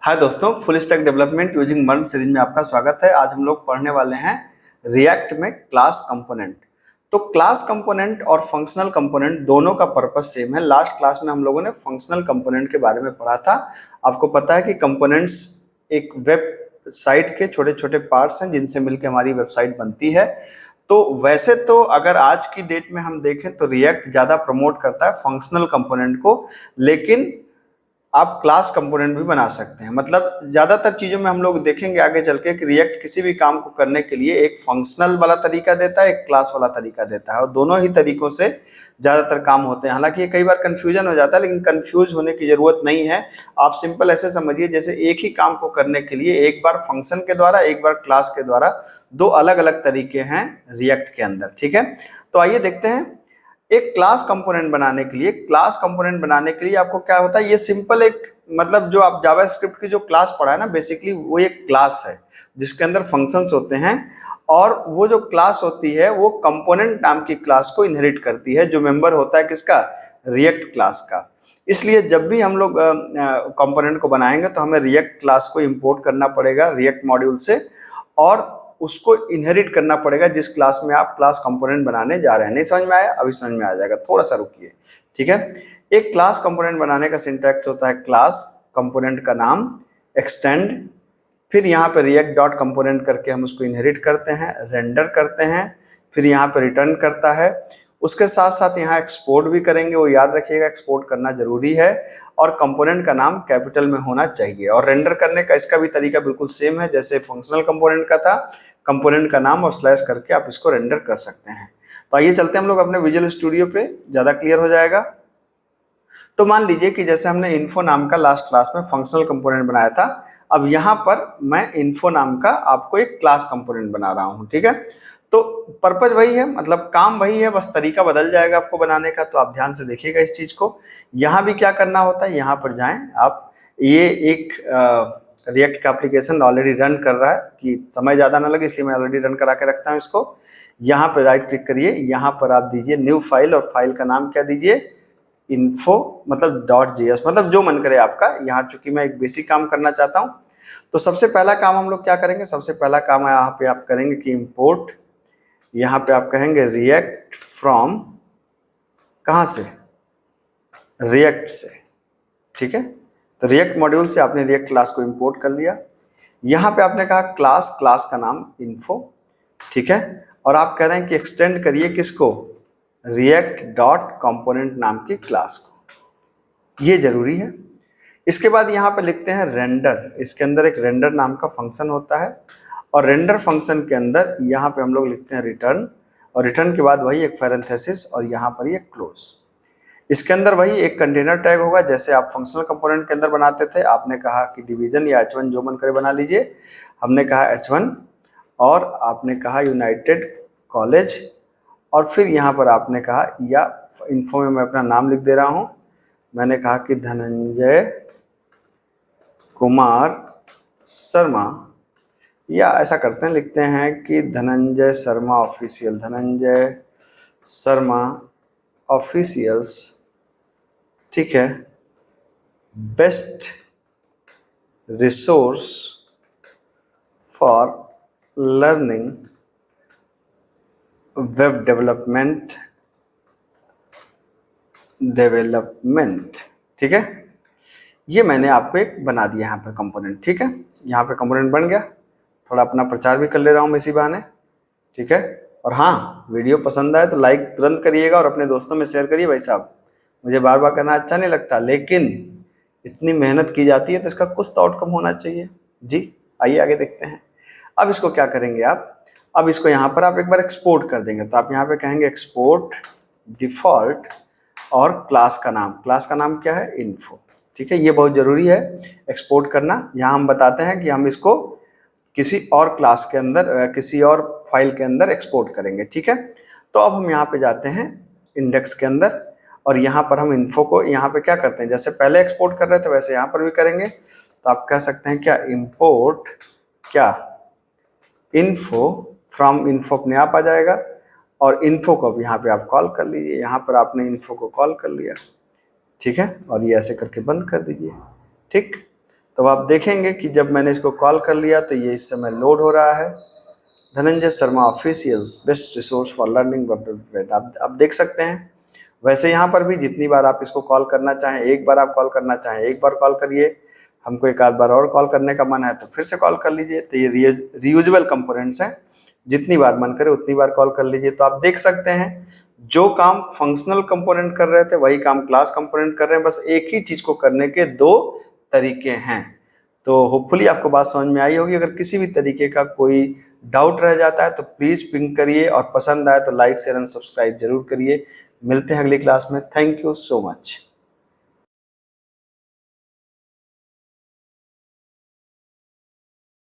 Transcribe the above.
हाय दोस्तों, full stack development using मर्ज series में आपका स्वागत है। आज हम लोग पढ़ने वाले हैं रिएक्ट में क्लास कंपोनेंट। तो क्लास कंपोनेंट और फंक्शनल कंपोनेंट दोनों का पर्पस सेम है। लास्ट क्लास में हम लोगों ने फंक्शनल कंपोनेंट के बारे में पढ़ा था। आपको पता है कि कंपोनेंट्स एक वेबसाइट के छोटे छोटे पार्ट्स हैं जिनसे मिलकर हमारी वेबसाइट बनती है। तो वैसे तो अगर आज की डेट में हम देखें तो रिएक्ट ज़्यादा प्रमोट करता है फंक्शनल कंपोनेंट को, लेकिन आप क्लास कंपोनेंट भी बना सकते हैं। मतलब ज़्यादातर चीज़ों में हम लोग देखेंगे आगे चल के कि रिएक्ट किसी भी काम को करने के लिए एक फंक्शनल वाला तरीका देता है, एक क्लास वाला तरीका देता है, और दोनों ही तरीकों से ज़्यादातर काम होते हैं। हालांकि ये कई बार कन्फ्यूजन हो जाता है, लेकिन कन्फ्यूज होने की ज़रूरत नहीं है। आप सिंपल ऐसे समझिए जैसे एक ही काम को करने के लिए एक बार फंक्शन के द्वारा, एक बार क्लास के द्वारा, दो अलग अलग तरीके हैं रिएक्ट के अंदर। ठीक है, तो आइए देखते हैं। एक क्लास कंपोनेंट बनाने के लिए आपको क्या होता है, ये सिंपल एक मतलब जो आप जावास्क्रिप्ट की जो क्लास पढ़ा है ना, बेसिकली वो एक क्लास है जिसके अंदर फंक्शंस होते हैं, और वो जो क्लास होती है वो कंपोनेंट नाम की क्लास को इनहेरिट करती है, जो मेंबर होता है किसका, रिएक्ट क्लास का। इसलिए जब भी हम लोग कंपोनेंट को बनाएंगे तो हमें रिएक्ट क्लास को इंपोर्ट करना पड़ेगा रिएक्ट मॉड्यूल से, और उसको इनहेरिट करना पड़ेगा जिस क्लास में आप क्लास कंपोनेंट बनाने जा रहे हैं। नहीं समझ में आया? अभी समझ में आ जाएगा, थोड़ा सा रुकिए। ठीक है, एक क्लास कंपोनेंट बनाने का सिंटैक्स होता है क्लास कंपोनेंट का नाम, एक्सटेंड, फिर यहाँ पे रिएक्ट डॉट कंपोनेंट करके हम उसको इनहेरिट करते हैं, रेंडर करते हैं, फिर यहाँ पे रिटर्न करता है। उसके साथ साथ यहाँ एक्सपोर्ट भी करेंगे, वो याद रखिएगा एक्सपोर्ट करना जरूरी है, और कंपोनेंट का नाम कैपिटल में होना चाहिए। और रेंडर करने का इसका भी तरीका बिल्कुल सेम है जैसे फंक्शनल कंपोनेंट का था, कंपोनेंट का नाम और स्लैश करके आप इसको रेंडर कर सकते हैं। तो आइए चलते हैं हम लोग अपने विजुअल स्टूडियो पे, ज़्यादा क्लियर हो जाएगा। तो मान लीजिए कि जैसे हमने इन्फो नाम का लास्ट क्लास में फंक्शनल कंपोनेंट बनाया था, अब यहाँ पर मैं इन्फो नाम का आपको एक क्लास कंपोनेंट बना रहा हूँ। ठीक है, तो पर्पज वही है, मतलब काम वही है, बस तरीका बदल जाएगा आपको बनाने का। तो आप ध्यान से देखिएगा इस चीज को। यहाँ भी क्या करना होता है, यहाँ पर जाएं आप, ये एक रिएक्ट का एप्लीकेशन ऑलरेडी रन कर रहा है कि समय ज़्यादा ना लगे, इसलिए मैं ऑलरेडी रन करा के रखता हूँ इसको। यहाँ पर राइट क्लिक करिए, यहाँ पर आप दीजिए न्यू फाइल, और फाइल का नाम क्या दीजिए, इन्फो, मतलब .js, मतलब जो मन करे आपका। यहाँ चूंकि मैं एक बेसिक काम करना चाहता हूँ, तो सबसे पहला काम हम लोग क्या करेंगे, सबसे पहला काम यहाँ पे आप करेंगे कि इंपोर्ट, यहाँ पे आप कहेंगे रिएक्ट फ्रॉम, कहाँ से, रिएक्ट से। ठीक है, तो रिएक्ट मॉड्यूल से आपने रिएक्ट क्लास को इंपोर्ट कर लिया। यहाँ पे आपने कहा क्लास, क्लास का नाम इन्फो। ठीक है, और आप कह रहे हैं कि एक्सटेंड करिए किसको, रिएक्ट डॉट कंपोनेंट नाम की क्लास को, ये जरूरी है। इसके बाद यहाँ पे लिखते हैं रेंडर, इसके अंदर एक रेंडर नाम का फंक्शन होता है, और रेंडर फंक्शन के अंदर यहाँ पे हम लोग लिखते हैं रिटर्न, और रिटर्न के बाद वही एक पैरेंथेसिस, और यहाँ पर ये क्लोज। इसके अंदर वही एक कंटेनर टैग होगा जैसे आप फंक्शनल कंपोनेंट के अंदर बनाते थे। आपने कहा कि डिवीजन या H1 जो मन करे बना लीजिए, हमने कहा H1, और आपने कहा यूनाइटेड कॉलेज, और फिर यहाँ पर आपने कहा, या इन्फो में मैं अपना नाम लिख दे रहा हूँ, मैंने कहा कि धनंजय कुमार शर्मा, या ऐसा करते हैं, लिखते हैं कि धनंजय शर्मा ऑफिशियल, धनंजय शर्मा ऑफिशियल्स। ठीक है, best resource for learning web development. ठीक है, ये मैंने आपको एक बना दिया यहाँ पर कंपोनेंट। ठीक है, यहाँ पे कंपोनेंट बन गया, थोड़ा अपना प्रचार भी कर ले रहा हूँ मैं इसी बहाने। ठीक है, और हाँ, वीडियो पसंद आए तो लाइक तुरंत करिएगा और अपने दोस्तों में शेयर करिए। भाई साहब, मुझे बार बार करना अच्छा नहीं लगता, लेकिन इतनी मेहनत की जाती है तो इसका कुछ तो आउटकम होना चाहिए जी। आइए आगे देखते हैं। अब इसको क्या करेंगे आप, अब इसको यहाँ पर आप एक बार एक्सपोर्ट कर देंगे, तो आप यहाँ पे कहेंगे एक्सपोर्ट डिफॉल्ट, और क्लास का नाम क्या है, इन्फो। ठीक है, ये बहुत जरूरी है एक्सपोर्ट करना। यहाँ हम बताते हैं कि हम इसको किसी और क्लास के अंदर, किसी और फाइल के अंदर एक्सपोर्ट करेंगे। ठीक है, तो अब हम यहाँ पे जाते हैं इंडेक्स के अंदर, और यहाँ पर हम इन्फो को यहाँ पे क्या करते हैं, जैसे पहले एक्सपोर्ट कर रहे थे वैसे यहाँ पर भी करेंगे। तो आप कह सकते हैं क्या, इंपोर्ट क्या, इन्फो फ्रॉम, इन्फो अपने आप आ जाएगा, और इन्फो को अब यहाँ पे आप कॉल कर लीजिए। यहाँ पर आपने इन्फो को कॉल कर लिया। ठीक है, और ये ऐसे करके बंद कर दीजिए। ठीक, तो आप देखेंगे कि जब मैंने इसको कॉल कर लिया तो ये इस समय लोड हो रहा है। Dhananjay Sharma officials best resource for learning web, आप देख सकते हैं। वैसे यहाँ पर भी जितनी बार आप इसको कॉल करना चाहें, एक बार आप कॉल करना चाहें एक बार कॉल करिए, हमको एक आध बार और कॉल करने का मन है तो फिर से कॉल कर लीजिए। तो ये रीयूजेबल कंपोनेंट्स हैं, जितनी बार मन करे उतनी बार कॉल कर लीजिए। तो आप देख सकते हैं जो काम फंक्शनल कंपोनेंट कर रहे थे वही काम क्लास कंपोनेंट कर रहे हैं, बस एक ही चीज को करने के दो तरीके हैं। तो होपफुली आपको बात समझ में आई होगी। अगर किसी भी तरीके का कोई डाउट रह जाता है तो प्लीज पिंग करिए, और पसंद आए तो लाइक शेयर एंड सब्सक्राइब जरूर करिए। मिलते हैं अगली क्लास में। Thank you so much.